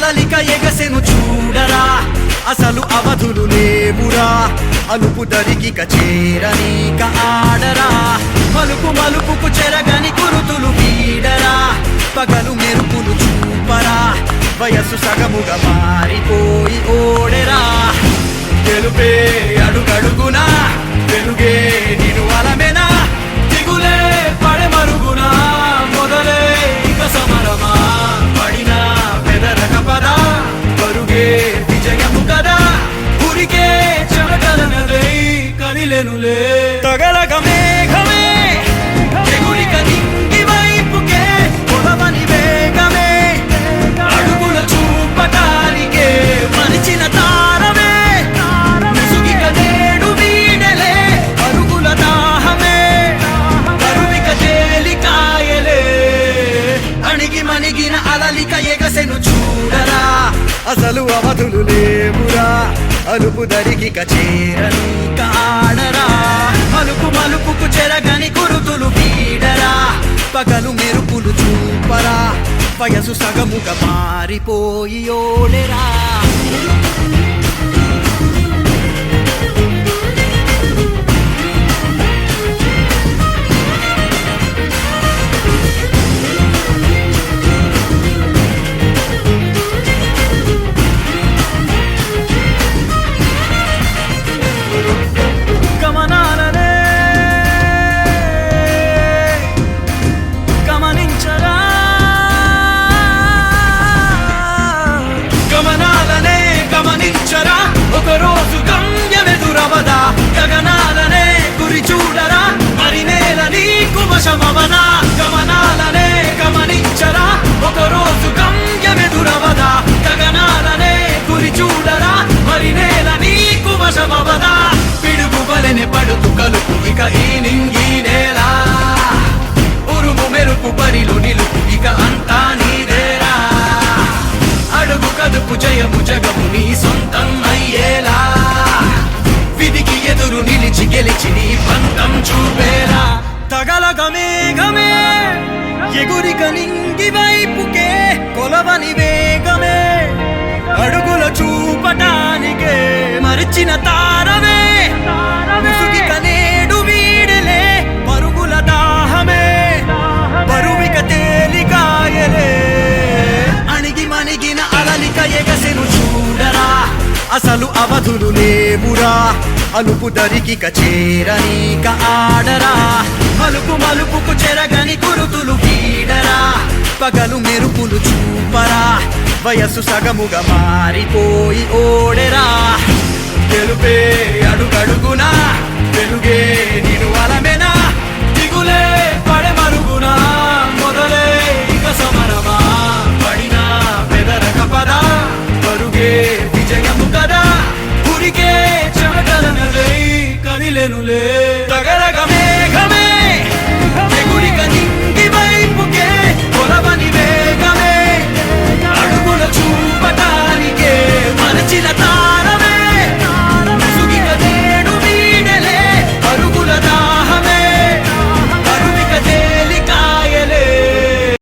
అలలిక ఎగసెను చూడరా అసలు అవధులు లేవురా అలుపు దరికిక చేరనీక ఆడరా మలుపు మలుపుకు చెరగని కురుతులు వీడరా పగలు మెరుపులు చూపరా వయస్సు సగముగా మారిపోయి ఓడెరా తెలుపే అడుగడుగునా వెలుగే నిను అలమెనా దిగులే పడమరుగునా మొదలే ఇక సమరమా పడిన పెదరక పదా పరుగే విజయము కదా ఉరికే చెమటలనలే కదిలెనులే తగలగ మేఘమే ఎగురిక నింగి వైపుకే కొలవని వేగమే అడుగుల చూపటానికే మరిచిన తారమే ముసుగిక నేడు వీడలే అరుగుల దాహమే కరువిక తేలికాయలే అణిగి మణిగిన అలలిక ఎగసెను చూడరా అసలు అవధులు లేవురా అలుపు దరికిక చేరనీక ఆడరా మలుపు మలుపుకు చెరగని కురుతులు వీడరా పగలు మెరుపులు చూపరా వయసు సగముగా మారిపోయి ఓడెరా గమనాలనే గమనించరా గమనాలనే గమనించరా ఒకరోజు గమ్యమెదురవదా గగనాలనే గురి చూడరా మరి నేల నీకు వశమవనా గమనాలనే గమనించరా ఒకరోజు గమ్యమెదురవదా గగనాలనే గురి చూడరా మరి నేల నీకు వశమవదా పిడుగు బలెని పడుతు కలుపు ఇక ఈ నింగి నేల ఉరుము మెరుపు పరిలు నిలుపు ఇక అంతా నీదేరా అడుగు కదుపు జయము జగము నీ సొంతం అయ్యేలా విధికి ఎదురు నిలిచి గెలిచి నీ పంతం చూపేలా తగలగ మేఘమే ఎగురిక నింగి వైపుకే కొలవని వేగమే అడుగుల చూపటానికే మరిచిన తారమే ముసుగిక నేడు వీడలే పరుగుల దాహమే బరువిక తేలికాయలే అణిగి మణిగిన అలలిక ఎగసెను చూడరా అసలు అవధులు లేవురా అలుపు దరికిక చేరనీక ఆడరా మలుపు మలుపుకు చెరగని కురుతులు వీడరా పగలు మెరుపులు చూపరా వయస్సు సగముగా మారిపోయి ఓడెరా తెలుపే అడుగడుగునా వెలుగే